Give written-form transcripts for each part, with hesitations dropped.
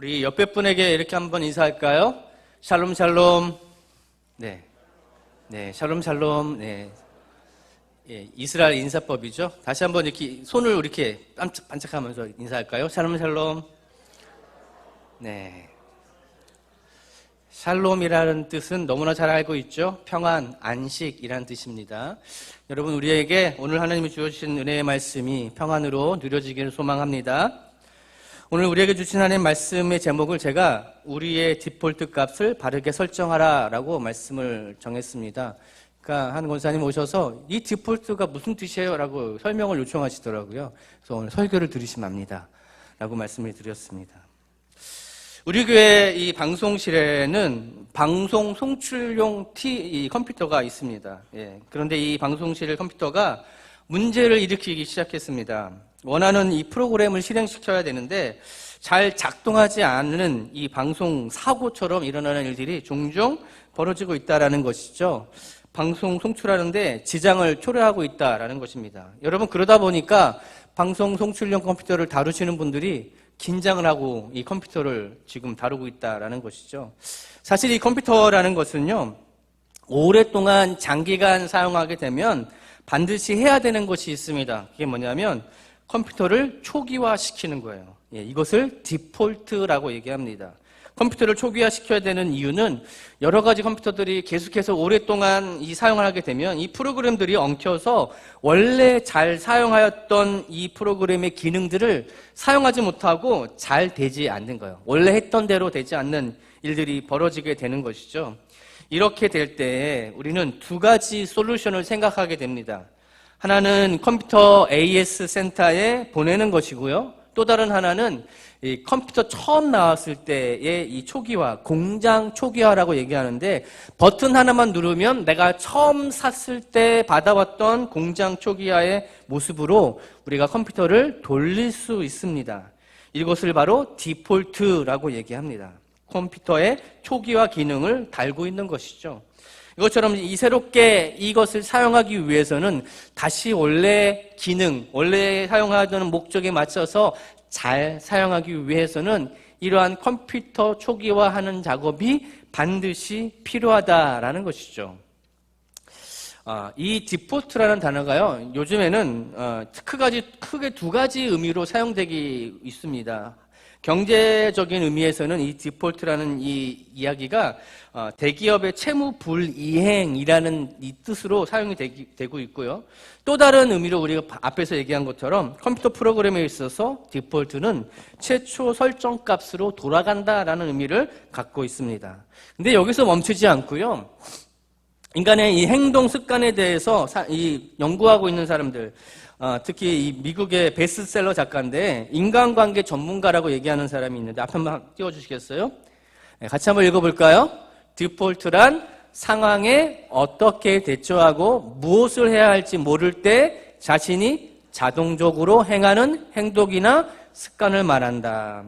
우리 옆에 분에게 이렇게 한번 인사할까요? 샬롬 샬롬. 네, 샬롬 샬롬. 네, 이스라엘 인사법이죠. 다시 한번 이렇게 손을 이렇게 반짝하면서 인사할까요? 샬롬 샬롬. 네, 샬롬이라는 뜻은 너무나 잘 알고 있죠. 평안, 안식이라는 뜻입니다. 여러분, 우리에게 오늘 하나님이 주어주신 은혜의 말씀이 평안으로 누려지기를 소망합니다. 오늘 우리에게 주신 하나님의 말씀의 제목을 제가 우리의 디폴트 값을 바르게 설정하라 라고 말씀을 정했습니다. 그러니까 한 권사님 오셔서 이 디폴트가 무슨 뜻이에요? 라고 설명을 요청하시더라고요. 그래서 오늘 설교를 들으시면 압니다 라고 말씀을 드렸습니다. 우리 교회 이 방송실에는 방송 송출용 이 컴퓨터가 있습니다. 그런데 이 방송실 컴퓨터가 문제를 일으키기 시작했습니다. 원하는 이 프로그램을 실행시켜야 되는데 잘 작동하지 않는 이 방송 사고처럼 일어나는 일들이 종종 벌어지고 있다는 것이죠. 방송 송출하는데 지장을 초래하고 있다는 것입니다. 여러분, 그러다 보니까 방송 송출용 컴퓨터를 다루시는 분들이 긴장을 하고 이 컴퓨터를 지금 다루고 있다는 것이죠. 사실 이 컴퓨터라는 것은요, 오랫동안 장기간 사용하게 되면 반드시 해야 되는 것이 있습니다. 그게 뭐냐면 컴퓨터를 초기화시키는 거예요. 이것을 디폴트라고 얘기합니다. 컴퓨터를 초기화시켜야 되는 이유는 여러 가지 컴퓨터들이 계속해서 오랫동안 이 사용을 하게 되면 이 프로그램들이 엉켜서 원래 잘 사용하였던 이 프로그램의 기능들을 사용하지 못하고 잘 되지 않는 거예요. 원래 했던 대로 되지 않는 일들이 벌어지게 되는 것이죠. 이렇게 될 때 우리는 두 가지 솔루션을 생각하게 됩니다. 하나는 컴퓨터 AS 센터에 보내는 것이고요. 또 다른 하나는 이 컴퓨터 처음 나왔을 때의 이 초기화, 공장 초기화라고 얘기하는데 버튼 하나만 누르면 내가 처음 샀을 때 받아왔던 공장 초기화의 모습으로 우리가 컴퓨터를 돌릴 수 있습니다. 이것을 바로 디폴트라고 얘기합니다. 컴퓨터의 초기화 기능을 달고 있는 것이죠. 이것처럼 이 새롭게 이것을 사용하기 위해서는 다시 원래 기능, 원래 사용하던 목적에 맞춰서 잘 사용하기 위해서는 이러한 컴퓨터 초기화하는 작업이 반드시 필요하다라는 것이죠. 이 디폴트라는 단어가요, 요즘에는 크게 두 가지 의미로 사용되기 있습니다. 경제적인 의미에서는 이 디폴트라는 이 이야기가 대기업의 채무 불이행이라는 이 뜻으로 사용이 되고 있고요. 또 다른 의미로 우리가 앞에서 얘기한 것처럼 컴퓨터 프로그램에 있어서 디폴트는 최초 설정 값으로 돌아간다라는 의미를 갖고 있습니다. 근데 여기서 멈추지 않고요. 인간의 이 행동 습관에 대해서 연구하고 있는 사람들, 특히 이 미국의 베스트셀러 작가인데 인간관계 전문가라고 얘기하는 사람이 있는데 앞에 한번 띄워주시겠어요? 같이 한번 읽어볼까요? 디폴트란 상황에 어떻게 대처하고 무엇을 해야 할지 모를 때 자신이 자동적으로 행하는 행동이나 습관을 말한다.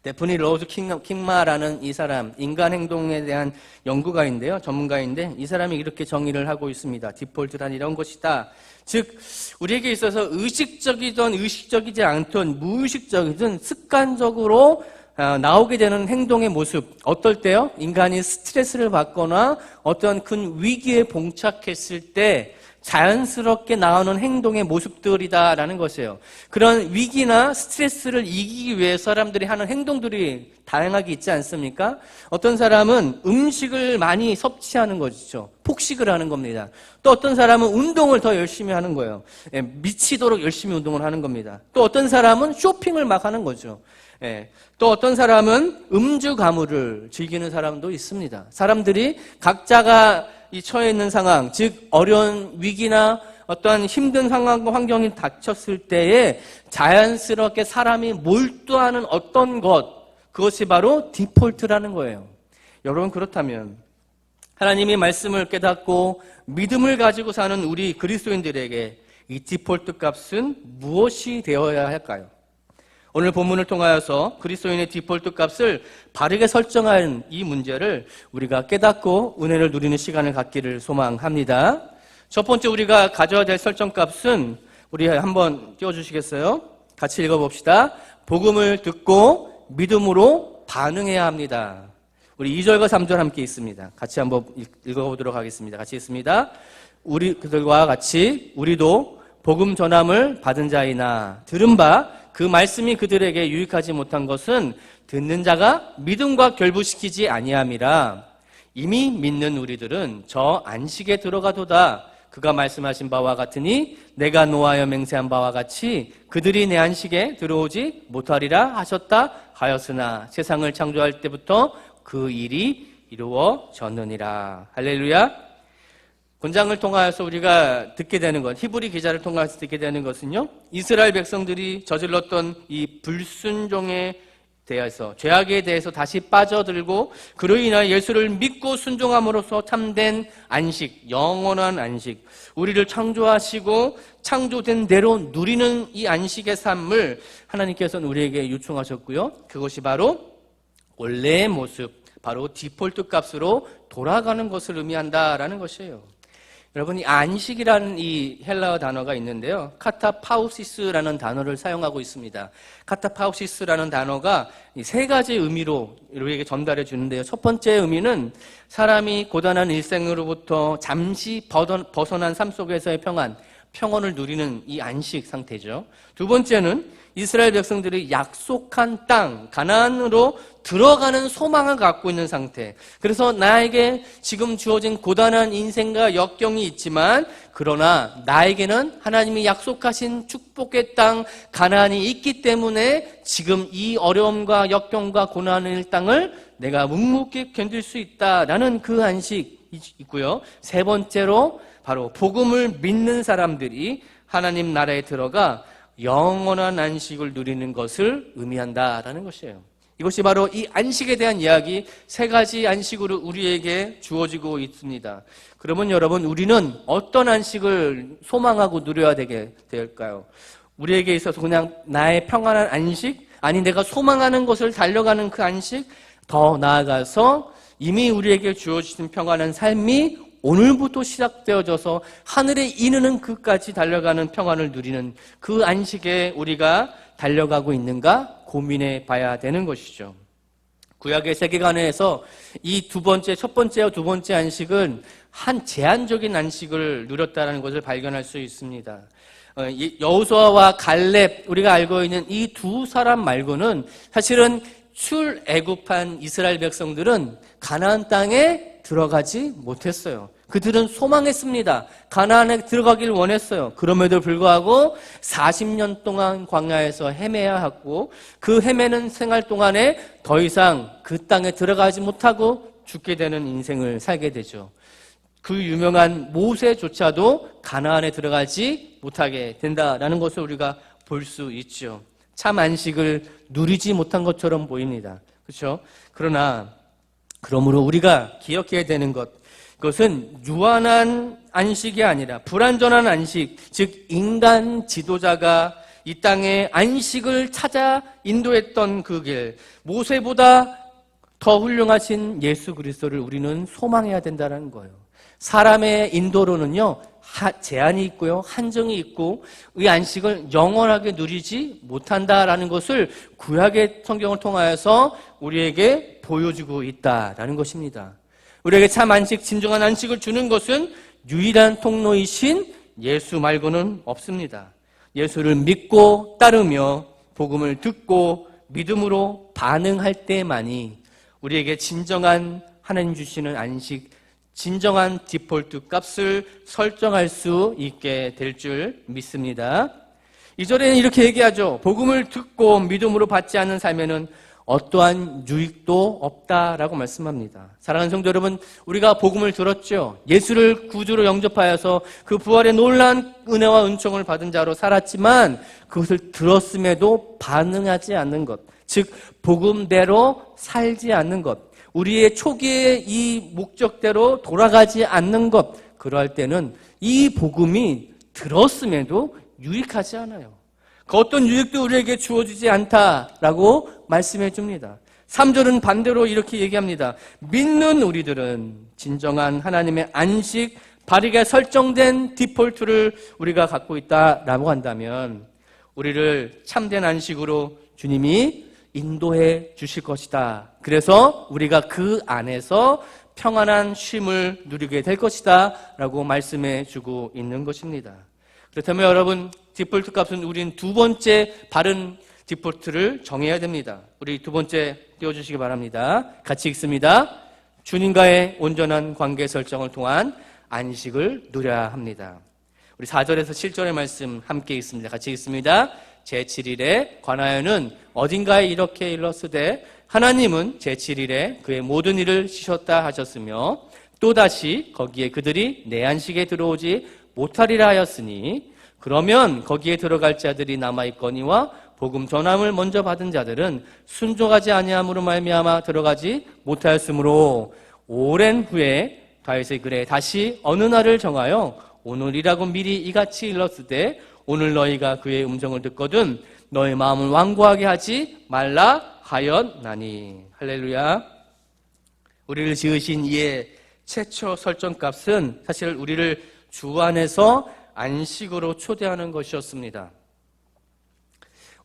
데프니 로즈 킹마라는 이 사람, 인간 행동에 대한 연구가인데요, 전문가인데 이 사람이 이렇게 정의를 하고 있습니다. 디폴트란 이런 것이다. 즉 우리에게 있어서 의식적이든 의식적이지 않든 무의식적이든 습관적으로 나오게 되는 행동의 모습, 어떨 때요? 인간이 스트레스를 받거나 어떤 큰 위기에 봉착했을 때 자연스럽게 나오는 행동의 모습들이다라는 것이에요. 그런 위기나 스트레스를 이기기 위해 사람들이 하는 행동들이 다양하게 있지 않습니까? 어떤 사람은 음식을 많이 섭취하는 것이죠. 폭식을 하는 겁니다. 또 어떤 사람은 운동을 더 열심히 하는 거예요. 미치도록 열심히 운동을 하는 겁니다. 또 어떤 사람은 쇼핑을 막 하는 거죠. 또 어떤 사람은 음주 가무를 즐기는 사람도 있습니다. 사람들이 각자가 이 처해 있는 상황, 즉 어려운 위기나 어떠한 힘든 상황과 환경이 닥쳤을 때에 자연스럽게 사람이 몰두하는 어떤 그것이 바로 디폴트라는 거예요. 여러분, 그렇다면 하나님의 말씀을 깨닫고 믿음을 가지고 사는 우리 그리스도인들에게 이 디폴트 값은 무엇이 되어야 할까요? 오늘 본문을 통하여서 그리스도인의 디폴트 값을 바르게 설정하는 이 문제를 우리가 깨닫고 은혜를 누리는 시간을 갖기를 소망합니다. 첫 번째 우리가 가져야 될 설정 값은 우리 한번 띄워주시겠어요? 같이 읽어봅시다. 복음을 듣고 믿음으로 반응해야 합니다. 우리 2절과 3절 함께 있습니다. 같이 한번 읽어보도록 하겠습니다. 같이 있습니다. 우리 그들과 같이 우리도 복음 전함을 받은 자이나 들은 바 그 말씀이 그들에게 유익하지 못한 것은 듣는 자가 믿음과 결부시키지 아니함이라. 이미 믿는 우리들은 저 안식에 들어가도다. 그가 말씀하신 바와 같으니 내가 노하여 맹세한 바와 같이 그들이 내 안식에 들어오지 못하리라 하셨다 하였으나 세상을 창조할 때부터 그 일이 이루어졌느니라. 할렐루야. 본장을 통하여서 우리가 듣게 되는 것, 히브리 기자를 통해서 듣게 되는 것은요, 이스라엘 백성들이 저질렀던 이 불순종에 대해서, 죄악에 대해서 다시 빠져들고 그로 인하여 예수를 믿고 순종함으로써 참된 안식, 영원한 안식, 우리를 창조하시고 창조된 대로 누리는 이 안식의 삶을 하나님께서는 우리에게 요청하셨고요. 그것이 바로 원래의 모습, 바로 디폴트 값으로 돌아가는 것을 의미한다라는 것이에요. 여러분, 이 안식이라는 이 헬라어 단어가 있는데요. 카타파우시스라는 단어를 사용하고 있습니다. 카타파우시스라는 단어가 세 가지 의미로 우리에게 전달해 주는데요. 첫 번째 의미는 사람이 고단한 일생으로부터 잠시 벗어난 삶 속에서의 평온을 누리는 이 안식 상태죠. 두 번째는 이스라엘 백성들이 약속한 땅, 가나안으로 들어가는 소망을 갖고 있는 상태. 그래서 나에게 지금 주어진 고단한 인생과 역경이 있지만, 그러나 나에게는 하나님이 약속하신 축복의 땅, 가나안이 있기 때문에 지금 이 어려움과 역경과 고난의 땅을 내가 묵묵히 견딜 수 있다라는 그 안식이 있고요. 세 번째로 바로 복음을 믿는 사람들이 하나님 나라에 들어가 영원한 안식을 누리는 것을 의미한다라는 것이에요. 이것이 바로 이 안식에 대한 이야기, 세 가지 안식으로 우리에게 주어지고 있습니다. 그러면 여러분, 우리는 어떤 안식을 소망하고 누려야 되게 될까요? 우리에게 있어서 그냥 나의 평안한 안식? 아니, 내가 소망하는 것을 달려가는 그 안식? 더 나아가서 이미 우리에게 주어진 평안한 삶이 오늘부터 시작되어져서 하늘에 이르는 그까지 달려가는 평안을 누리는 그 안식에 우리가 달려가고 있는가 고민해 봐야 되는 것이죠. 구약의 세계관에서 이 첫 번째와 두 번째 안식은 한 제한적인 안식을 누렸다는 것을 발견할 수 있습니다. 여호수아와 갈렙, 우리가 알고 있는 이 두 사람 말고는 사실은 출애굽한 이스라엘 백성들은 가나안 땅에 들어가지 못했어요. 그들은 소망했습니다. 가나안에 들어가길 원했어요. 그럼에도 불구하고 40년 동안 광야에서 헤매야 하고 그 헤매는 생활 동안에 더 이상 그 땅에 들어가지 못하고 죽게 되는 인생을 살게 되죠. 그 유명한 모세조차도 가나안에 들어가지 못하게 된다라는 것을 우리가 볼 수 있죠. 참 안식을 누리지 못한 것처럼 보입니다. 그렇죠? 그러므로 우리가 기억해야 되는 것, 그것은 유한한 안식이 아니라 불완전한 안식, 즉 인간 지도자가 이 땅에 안식을 찾아 인도했던 그 길, 모세보다 더 훌륭하신 예수 그리스도를 우리는 소망해야 된다는 거예요. 사람의 인도로는요, 제한이 있고요, 한정이 있고 이 안식을 영원하게 누리지 못한다라는 것을 구약의 성경을 통하여서 우리에게 보여주고 있다라는 것입니다. 우리에게 참 안식, 진정한 안식을 주는 것은 유일한 통로이신 예수 말고는 없습니다. 예수를 믿고 따르며 복음을 듣고 믿음으로 반응할 때만이 우리에게 진정한 하나님 주시는 안식, 진정한 디폴트 값을 설정할 수 있게 될 줄 믿습니다. 2절에는 이렇게 얘기하죠. 복음을 듣고 믿음으로 받지 않는 삶에는 어떠한 유익도 없다라고 말씀합니다. 사랑하는 성도 여러분, 우리가 복음을 들었죠. 예수를 구주로 영접하여서 그 부활의 놀라운 은혜와 은총을 받은 자로 살았지만 그것을 들었음에도 반응하지 않는 것, 즉 복음대로 살지 않는 것, 우리의 초기의 이 목적대로 돌아가지 않는 것, 그럴 때는 이 복음이 들었음에도 유익하지 않아요. 그 어떤 유익도 우리에게 주어지지 않다라고 말씀해 줍니다. 3절은 반대로 이렇게 얘기합니다. 믿는 우리들은 진정한 하나님의 안식, 바르게 설정된 디폴트를 우리가 갖고 있다라고 한다면 우리를 참된 안식으로 주님이 인도해 주실 것이다. 그래서 우리가 그 안에서 평안한 쉼을 누리게 될 것이다 라고 말씀해 주고 있는 것입니다. 그렇다면 여러분, 디폴트 값은 우린 두 번째 바른 디폴트를 정해야 됩니다. 우리 두 번째 띄워주시기 바랍니다. 같이 읽습니다. 주님과의 온전한 관계 설정을 통한 안식을 누려야 합니다. 우리 4절에서 7절의 말씀 함께 읽습니다. 같이 읽습니다. 제7일에 관하여는 어딘가에 이렇게 일렀으되 하나님은 제7일에 그의 모든 일을 쉬셨다 하셨으며 또다시 거기에 그들이 내 안식에 들어오지 못하리라 하였으니 그러면 거기에 들어갈 자들이 남아있거니와 복음 전함을 먼저 받은 자들은 순종하지 아니함으로 말미암아 들어가지 못하였으므로 오랜 후에 다윗의 글에 다시 어느 날을 정하여 오늘이라고 미리 이같이 일렀으되 오늘 너희가 그의 음성을 듣거든 너희 마음을 완고하게 하지 말라 하였나니. 할렐루야. 우리를 지으신 이의 최초 설정값은 사실 우리를 주 안에서 안식으로 초대하는 것이었습니다.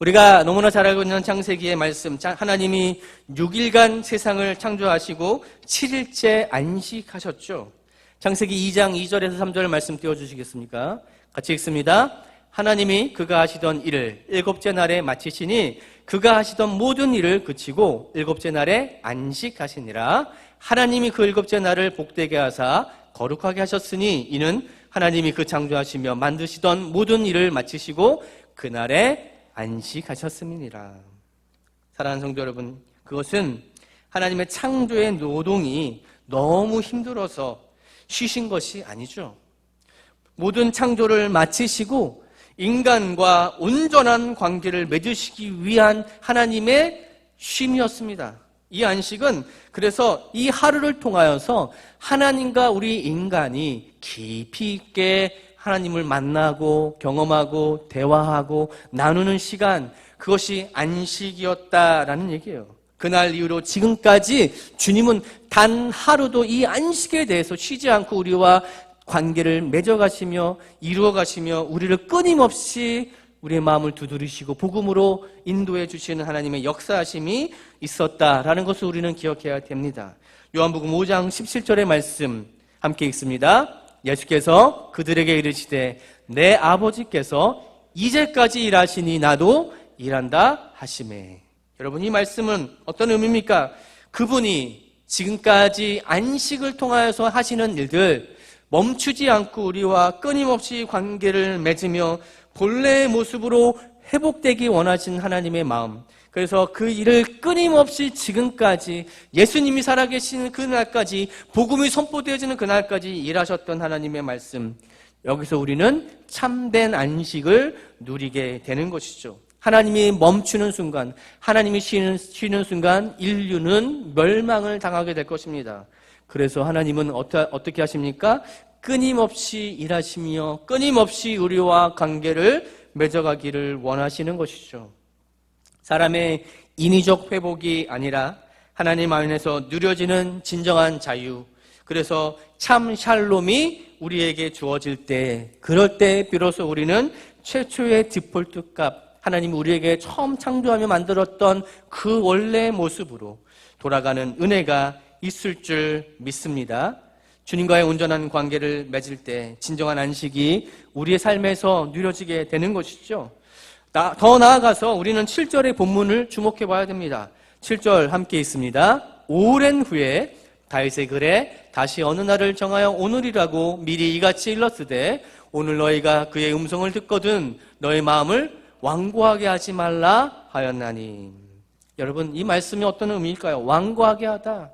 우리가 너무나 잘 알고 있는 창세기의 말씀, 하나님이 6일간 세상을 창조하시고 7일째 안식하셨죠. 창세기 2장 2절에서 3절 말씀 띄워주시겠습니까? 같이 읽습니다. 하나님이 그가 하시던 일을 일곱째 날에 마치시니 그가 하시던 모든 일을 그치고 일곱째 날에 안식하시니라. 하나님이 그 일곱째 날을 복되게 하사 거룩하게 하셨으니 이는 하나님이 그 창조하시며 만드시던 모든 일을 마치시고 그날에 안식하셨음이니라. 사랑하는 성도 여러분, 그것은 하나님의 창조의 노동이 너무 힘들어서 쉬신 것이 아니죠. 모든 창조를 마치시고 인간과 온전한 관계를 맺으시기 위한 하나님의 쉼이었습니다. 이 안식은 그래서 이 하루를 통하여서 하나님과 우리 인간이 깊이 있게 하나님을 만나고 경험하고 대화하고 나누는 시간, 그것이 안식이었다라는 얘기예요. 그날 이후로 지금까지 주님은 단 하루도 이 안식에 대해서 쉬지 않고 우리와 관계를 맺어가시며 이루어가시며 우리를 끊임없이 우리의 마음을 두드리시고 복음으로 인도해 주시는 하나님의 역사하심이 있었다라는 것을 우리는 기억해야 됩니다. 요한복음 5장 17절의 말씀 함께 읽습니다. 예수께서 그들에게 이르시되 내 아버지께서 이제까지 일하시니 나도 일한다 하시매. 여러분, 이 말씀은 어떤 의미입니까? 그분이 지금까지 안식을 통하여서 하시는 일들 멈추지 않고 우리와 끊임없이 관계를 맺으며 본래의 모습으로 회복되기 원하신 하나님의 마음, 그래서 그 일을 끊임없이 지금까지 예수님이 살아계시는 그날까지 복음이 선포되어지는 그날까지 일하셨던 하나님의 말씀, 여기서 우리는 참된 안식을 누리게 되는 것이죠. 하나님이 멈추는 순간, 하나님이 쉬는 순간 인류는 멸망을 당하게 될 것입니다. 그래서 하나님은 어떻게 하십니까? 끊임없이 일하시며 끊임없이 우리와 관계를 맺어가기를 원하시는 것이죠. 사람의 인위적 회복이 아니라 하나님 안에서 누려지는 진정한 자유, 그래서 참 샬롬이 우리에게 주어질 때, 그럴 때 비로소 우리는 최초의 디폴트 값, 하나님이 우리에게 처음 창조하며 만들었던 그 원래의 모습으로 돌아가는 은혜가 있을 줄 믿습니다. 주님과의 온전한 관계를 맺을 때 진정한 안식이 우리의 삶에서 누려지게 되는 것이죠. 더 나아가서 우리는 7절의 본문을 주목해 봐야 됩니다. 7절 함께 있습니다. 오랜 후에 다윗의 글에 다시 어느 날을 정하여 오늘이라고 미리 이같이 일렀으되 오늘 너희가 그의 음성을 듣거든 너희 마음을 완고하게 하지 말라 하였나니. 여러분, 이 말씀이 어떤 의미일까요? 완고하게 하다.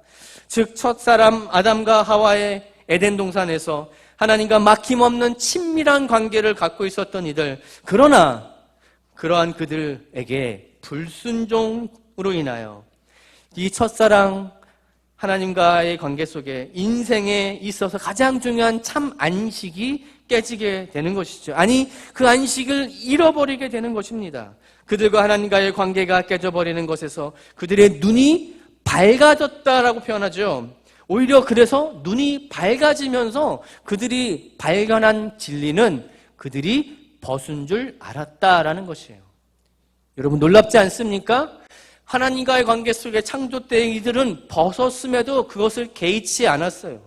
즉 첫사람 아담과 하와의 에덴 동산에서 하나님과 막힘없는 친밀한 관계를 갖고 있었던 이들, 그러나 그러한 그들에게 불순종으로 인하여 이 첫사랑 하나님과의 관계 속에 인생에 있어서 가장 중요한 참 안식이 깨지게 되는 것이죠. 아니, 그 안식을 잃어버리게 되는 것입니다. 그들과 하나님과의 관계가 깨져버리는 것에서 그들의 눈이 밝아졌다라고 표현하죠. 오히려 그래서 눈이 밝아지면서 그들이 발견한 진리는 그들이 벗은 줄 알았다라는 것이에요. 여러분, 놀랍지 않습니까? 하나님과의 관계 속에 창조 때의 이들은 벗었음에도 그것을 개의치 않았어요.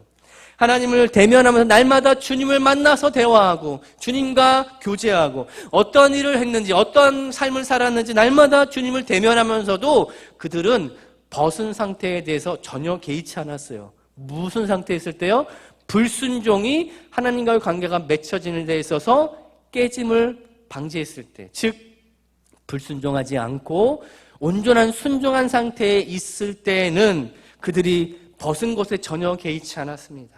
하나님을 대면하면서 날마다 주님을 만나서 대화하고 주님과 교제하고 어떤 일을 했는지 어떤 삶을 살았는지 날마다 주님을 대면하면서도 그들은 벗은 상태에 대해서 전혀 개의치 않았어요. 무슨 상태에 있을 때요? 불순종이 하나님과의 관계가 맺혀지는 데 있어서 깨짐을 방지했을 때, 즉 불순종하지 않고 온전한 순종한 상태에 있을 때는 그들이 벗은 것에 전혀 개의치 않았습니다.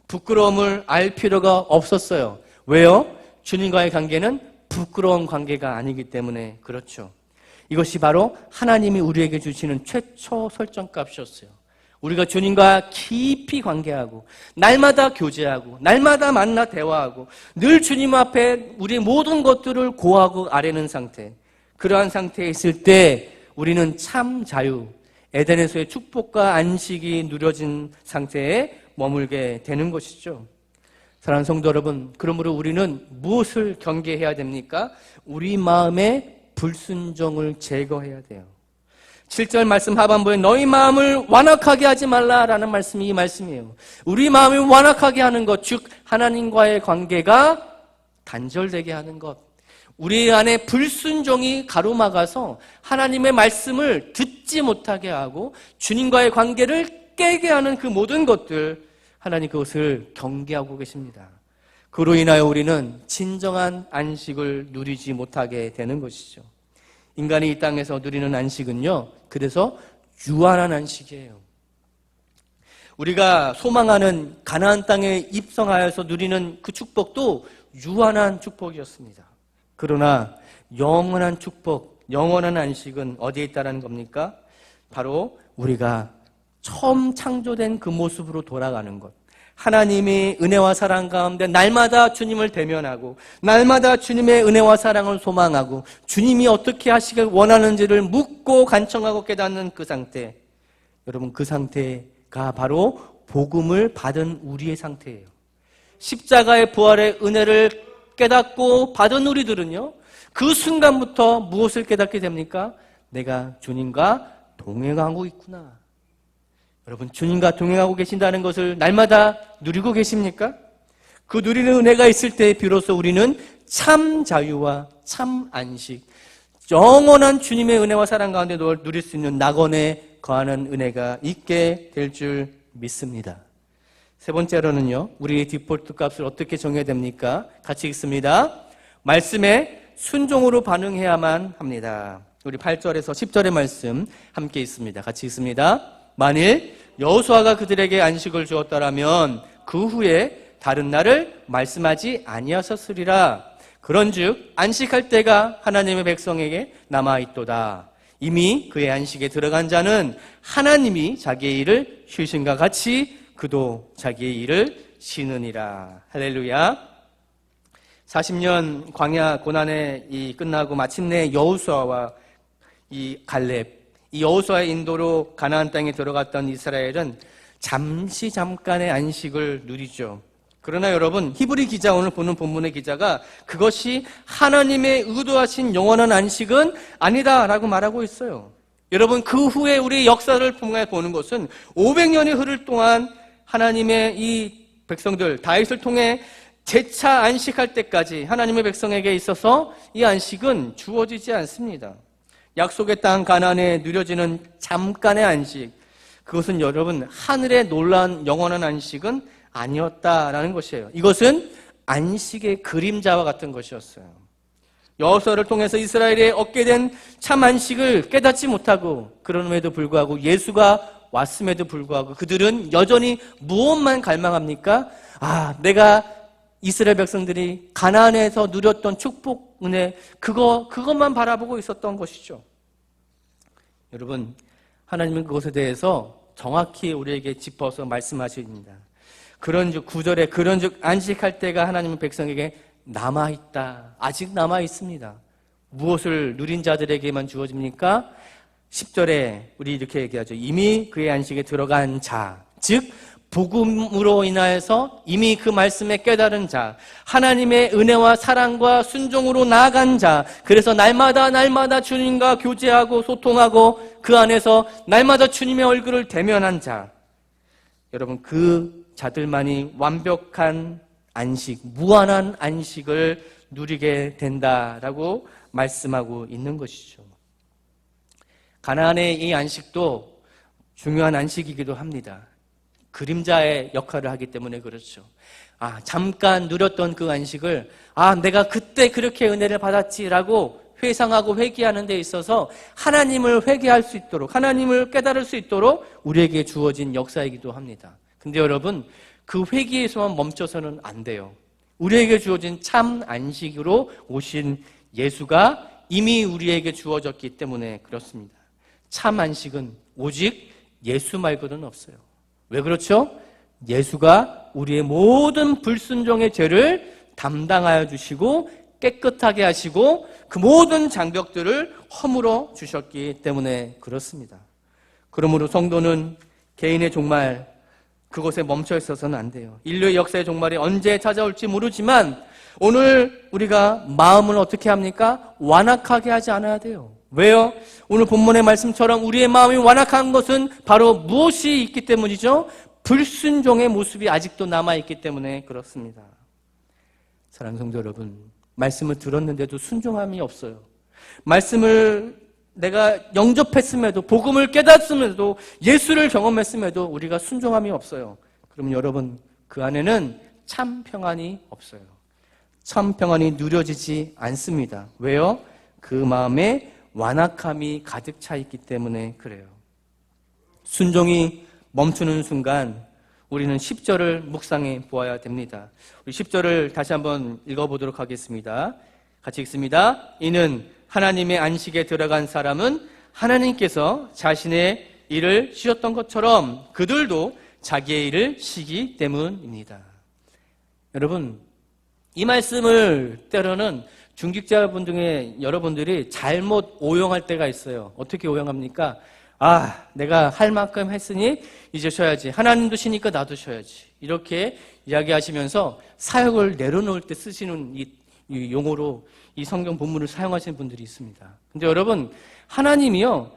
부끄러움을 알 필요가 없었어요. 왜요? 주님과의 관계는 부끄러운 관계가 아니기 때문에 그렇죠. 이것이 바로 하나님이 우리에게 주시는 최초 설정값이었어요. 우리가 주님과 깊이 관계하고 날마다 교제하고 날마다 만나 대화하고 늘 주님 앞에 우리의 모든 것들을 고하고 아뢰는 상태, 그러한 상태에 있을 때 우리는 참 자유, 에덴에서의 축복과 안식이 누려진 상태에 머물게 되는 것이죠. 사랑하는 성도 여러분, 그러므로 우리는 무엇을 경계해야 됩니까? 우리 마음의 불순종을 제거해야 돼요. 7절 말씀 하반부에 너희 마음을 완악하게 하지 말라라는 말씀이 이 말씀이에요. 우리 마음을 완악하게 하는 것, 즉 하나님과의 관계가 단절되게 하는 것, 우리 안에 불순종이 가로막아서 하나님의 말씀을 듣지 못하게 하고 주님과의 관계를 깨게 하는 그 모든 것들, 하나님 그것을 경계하고 계십니다. 그로 인하여 우리는 진정한 안식을 누리지 못하게 되는 것이죠. 인간이 이 땅에서 누리는 안식은요, 그래서 유한한 안식이에요. 우리가 소망하는 가나안 땅에 입성하여서 누리는 그 축복도 유한한 축복이었습니다. 그러나 영원한 축복, 영원한 안식은 어디에 있다는 겁니까? 바로 우리가 처음 창조된 그 모습으로 돌아가는 것. 하나님이 은혜와 사랑 가운데 날마다 주님을 대면하고 날마다 주님의 은혜와 사랑을 소망하고 주님이 어떻게 하시길 원하는지를 묻고 간청하고 깨닫는 그 상태, 여러분 그 상태가 바로 복음을 받은 우리의 상태예요. 십자가의 부활의 은혜를 깨닫고 받은 우리들은요, 그 순간부터 무엇을 깨닫게 됩니까? 내가 주님과 동행하고 있구나. 여러분, 주님과 동행하고 계신다는 것을 날마다 누리고 계십니까? 그 누리는 은혜가 있을 때 비로소 우리는 참 자유와 참 안식, 영원한 주님의 은혜와 사랑 가운데 누릴 수 있는 낙원에 거하는 은혜가 있게 될 줄 믿습니다. 세 번째로는요, 우리의 디폴트 값을 어떻게 정해야 됩니까? 같이 읽습니다. 말씀에 순종으로 반응해야만 합니다. 우리 8절에서 10절의 말씀 함께 있습니다. 같이 읽습니다. 만일 여호수아가 그들에게 안식을 주었더라면 그 후에 다른 날을 말씀하지 아니하셨으리라. 그런즉 안식할 때가 하나님의 백성에게 남아있도다. 이미 그의 안식에 들어간 자는 하나님이 자기의 일을 쉬신과 같이 그도 자기의 일을 쉬느니라. 할렐루야. 40년 광야 고난이 끝나고 마침내 여호수아와 이 갈렙, 이 여호수아의 인도로 가나안 땅에 들어갔던 이스라엘은 잠깐의 안식을 누리죠. 그러나 여러분, 히브리 기자, 오늘 보는 본문의 기자가 그것이 하나님의 의도하신 영원한 안식은 아니다라고 말하고 있어요. 여러분, 그 후에 우리의 역사를 통해 보는 것은 500년이 흐를 동안 하나님의 이 백성들, 다윗을 통해 재차 안식할 때까지 하나님의 백성에게 있어서 이 안식은 주어지지 않습니다. 약속의 땅 가나안에 누려지는 잠깐의 안식, 그것은 여러분 하늘의 놀라운 영원한 안식은 아니었다라는 것이에요. 이것은 안식의 그림자와 같은 것이었어요. 여호수아를 통해서 이스라엘이 얻게 된 참 안식을 깨닫지 못하고, 그럼에도 불구하고 예수가 왔음에도 불구하고 그들은 여전히 무엇만 갈망합니까? 내가 이스라엘 백성들이 가나안에서 누렸던 축복, 은혜, 그것만 바라보고 있었던 것이죠. 여러분, 하나님은 그것에 대해서 정확히 우리에게 짚어서 말씀하십니다. 그런즉 9절에 그런즉 안식할 때가 하나님의 백성에게 남아있다. 아직 남아있습니다. 무엇을 누린 자들에게만 주어집니까? 10절에 우리 이렇게 얘기하죠. 이미 그의 안식에 들어간 자, 즉 복음으로 인하여서 이미 그 말씀에 깨달은 자, 하나님의 은혜와 사랑과 순종으로 나아간 자, 그래서 날마다 주님과 교제하고 소통하고 그 안에서 날마다 주님의 얼굴을 대면한 자, 여러분 그 자들만이 완벽한 안식, 무한한 안식을 누리게 된다라고 말씀하고 있는 것이죠. 가나안의 이 안식도 중요한 안식이기도 합니다. 그림자의 역할을 하기 때문에 그렇죠. 잠깐 누렸던 그 안식을 내가 그때 그렇게 은혜를 받았지라고 회상하고 회개하는 데 있어서 하나님을 회개할 수 있도록, 하나님을 깨달을 수 있도록 우리에게 주어진 역사이기도 합니다. 근데 여러분, 그 회개에서만 멈춰서는 안 돼요. 우리에게 주어진 참 안식으로 오신 예수가 이미 우리에게 주어졌기 때문에 그렇습니다. 참 안식은 오직 예수 말고는 없어요. 왜 그렇죠? 예수가 우리의 모든 불순종의 죄를 담당하여 주시고 깨끗하게 하시고 그 모든 장벽들을 허물어 주셨기 때문에 그렇습니다. 그러므로 성도는 개인의 종말, 그곳에 멈춰 있어서는 안 돼요. 인류의 역사의 종말이 언제 찾아올지 모르지만 오늘 우리가 마음을 어떻게 합니까? 완악하게 하지 않아야 돼요. 왜요? 오늘 본문의 말씀처럼 우리의 마음이 완악한 것은 바로 무엇이 있기 때문이죠? 불순종의 모습이 아직도 남아있기 때문에 그렇습니다. 사랑하는 성도 여러분, 말씀을 들었는데도 순종함이 없어요. 말씀을 내가 영접했음에도, 복음을 깨닫음에도, 예수를 경험했음에도 우리가 순종함이 없어요. 그럼 여러분, 그 안에는 참 평안이 없어요. 참 평안이 누려지지 않습니다. 왜요? 그 마음에 완악함이 가득 차 있기 때문에 그래요. 순종이 멈추는 순간 우리는 10절을 묵상해 보아야 됩니다. 우리 10절을 다시 한번 읽어보도록 하겠습니다. 같이 읽습니다. 이는 하나님의 안식에 들어간 사람은 하나님께서 자신의 일을 쉬었던 것처럼 그들도 자기의 일을 쉬기 때문입니다. 여러분, 이 말씀을 때로는 중직자분 중에 여러분들이 잘못 오용할 때가 있어요. 어떻게 오용합니까? 내가 할 만큼 했으니 이제 쉬어야지. 하나님도 쉬니까 나도 쉬어야지. 이렇게 이야기하시면서 사역을 내려놓을 때 쓰시는 이 용어로 이 성경 본문을 사용하시는 분들이 있습니다. 근데 여러분, 하나님이요,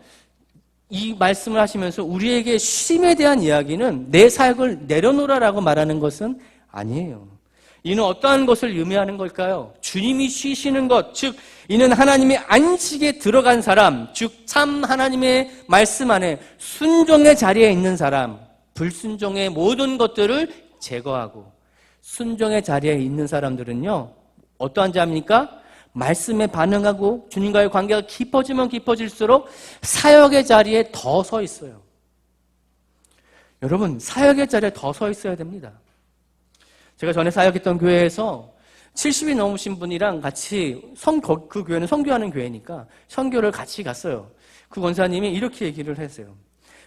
이 말씀을 하시면서 우리에게 쉼에 대한 이야기는 내 사역을 내려놓으라라고 말하는 것은 아니에요. 이는 어떠한 것을 의미하는 걸까요? 주님이 쉬시는 것, 즉 이는 하나님의 안식에 들어간 사람, 즉 참 하나님의 말씀 안에 순종의 자리에 있는 사람, 불순종의 모든 것들을 제거하고 순종의 자리에 있는 사람들은요, 어떠한 자입니까? 말씀에 반응하고 주님과의 관계가 깊어지면 깊어질수록 사역의 자리에 더 서 있어요. 여러분, 사역의 자리에 더 서 있어야 됩니다. 제가 전에 사역했던 교회에서 70이 넘으신 분이랑 같이 그 교회는 선교하는 교회니까 선교를 같이 갔어요. 그 권사님이 이렇게 얘기를 했어요.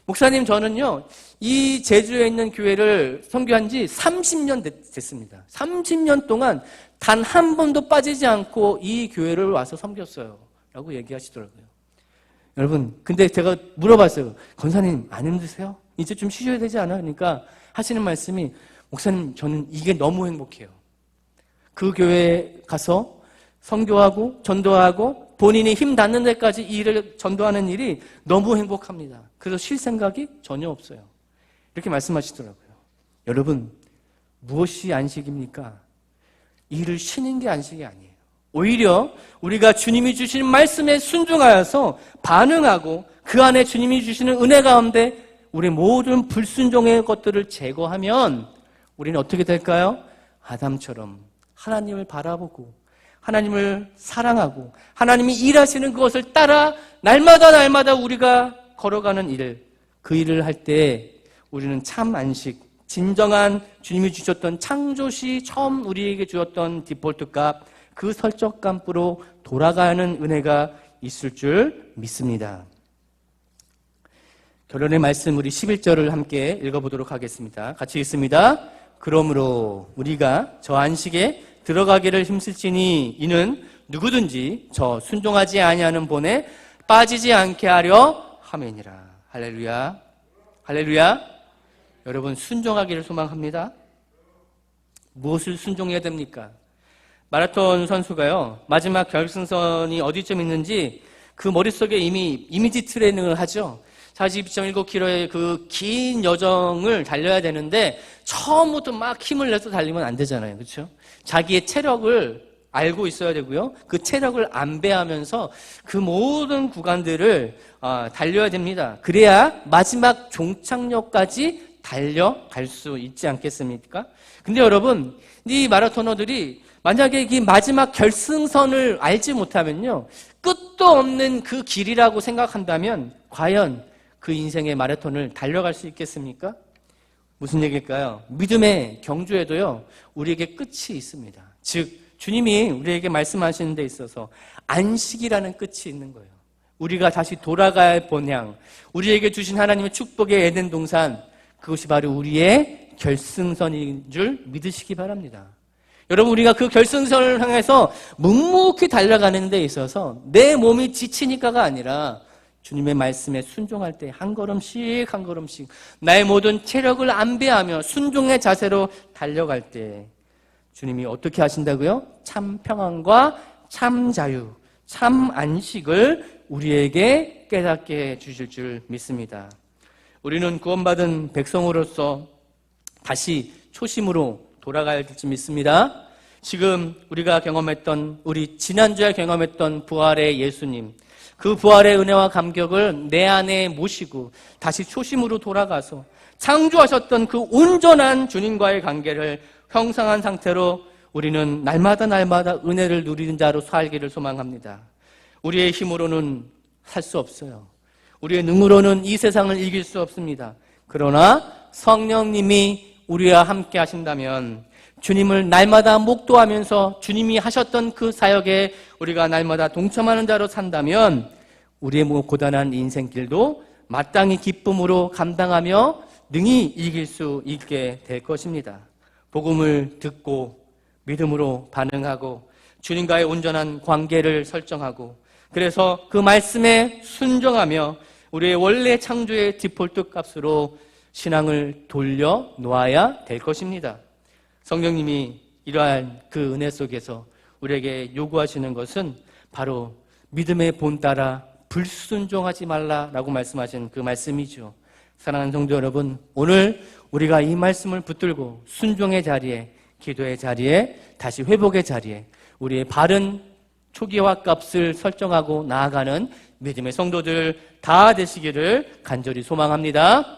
목사님, 저는요, 이 제주에 있는 교회를 선교한 지 30년 됐습니다. 30년 동안 단 한 번도 빠지지 않고 이 교회를 와서 섬겼어요. 라고 얘기하시더라고요. 여러분, 근데 제가 물어봤어요. 권사님, 안 힘드세요? 이제 좀 쉬셔야 되지 않아요? 그러니까 하시는 말씀이, 목사님, 저는 이게 너무 행복해요. 그 교회에 가서 선교하고 전도하고 본인이 힘 닿는 데까지 이 일을 전도하는 일이 너무 행복합니다. 그래서 쉴 생각이 전혀 없어요. 이렇게 말씀하시더라고요. 여러분, 무엇이 안식입니까? 일을 쉬는 게 안식이 아니에요. 오히려 우리가 주님이 주시는 말씀에 순종하여서 반응하고 그 안에 주님이 주시는 은혜 가운데 우리 모든 불순종의 것들을 제거하면 우리는 어떻게 될까요? 아담처럼 하나님을 바라보고 하나님을 사랑하고 하나님이 일하시는 그것을 따라 날마다 우리가 걸어가는 일, 그 일을 할 때 우리는 참 안식, 진정한 주님이 주셨던 창조시 처음 우리에게 주었던 디폴트 값, 그 설정 값으로 돌아가는 은혜가 있을 줄 믿습니다. 결론의 말씀 우리 11절을 함께 읽어보도록 하겠습니다. 같이 읽습니다. 그러므로 우리가 저 안식에 들어가기를 힘쓸지니 이는 누구든지 저 순종하지 아니하는 본에 빠지지 않게 하려 함이니라. 할렐루야. 할렐루야. 여러분 순종하기를 소망합니다. 무엇을 순종해야 됩니까? 마라톤 선수가요, 마지막 결승선이 어디쯤 있는지 그 머릿속에 이미 이미지 트레이닝을 하죠. 42.19km의 그 긴 여정을 달려야 되는데 처음부터 막 힘을 내서 달리면 안 되잖아요. 그렇죠? 자기의 체력을 알고 있어야 되고요. 그 체력을 안배하면서 그 모든 구간들을 달려야 됩니다. 그래야 마지막 종착역까지 달려갈 수 있지 않겠습니까? 근데 여러분, 이 마라토너들이 만약에 이 마지막 결승선을 알지 못하면요, 끝도 없는 그 길이라고 생각한다면 과연 그 인생의 마라톤을 달려갈 수 있겠습니까? 무슨 얘기일까요? 믿음의 경주에도요, 우리에게 끝이 있습니다. 즉, 주님이 우리에게 말씀하시는 데 있어서 안식이라는 끝이 있는 거예요. 우리가 다시 돌아가야 할 본향, 우리에게 주신 하나님의 축복의 에덴 동산, 그것이 바로 우리의 결승선인 줄 믿으시기 바랍니다. 여러분, 우리가 그 결승선을 향해서 묵묵히 달려가는 데 있어서 내 몸이 지치니까가 아니라 주님의 말씀에 순종할 때 한 걸음씩 한 걸음씩 나의 모든 체력을 안배하며 순종의 자세로 달려갈 때 주님이 어떻게 하신다고요? 참 평안과 참 자유, 참 안식을 우리에게 깨닫게 해주실 줄 믿습니다. 우리는 구원받은 백성으로서 다시 초심으로 돌아가야 될 줄 믿습니다. 지금 우리가 경험했던, 우리 지난주에 경험했던 부활의 예수님, 그 부활의 은혜와 감격을 내 안에 모시고 다시 초심으로 돌아가서 창조하셨던 그 온전한 주님과의 관계를 형성한 상태로 우리는 날마다 은혜를 누리는 자로 살기를 소망합니다. 우리의 힘으로는 살 수 없어요. 우리의 능으로는 이 세상을 이길 수 없습니다. 그러나 성령님이 우리와 함께 하신다면 주님을 날마다 목도하면서 주님이 하셨던 그 사역에 우리가 날마다 동참하는 자로 산다면 우리의 고단한 인생길도 마땅히 기쁨으로 감당하며 능히 이길 수 있게 될 것입니다. 복음을 듣고 믿음으로 반응하고 주님과의 온전한 관계를 설정하고 그래서 그 말씀에 순종하며 우리의 원래 창조의 디폴트 값으로 신앙을 돌려 놓아야 될 것입니다. 성령님이 이러한 그 은혜 속에서 우리에게 요구하시는 것은 바로 믿음의 본 따라 불순종하지 말라라고 말씀하신 그 말씀이죠. 사랑하는 성도 여러분, 오늘 우리가 이 말씀을 붙들고 순종의 자리에, 기도의 자리에, 다시 회복의 자리에 우리의 바른 초기화 값을 설정하고 나아가는 믿음의 성도들 다 되시기를 간절히 소망합니다.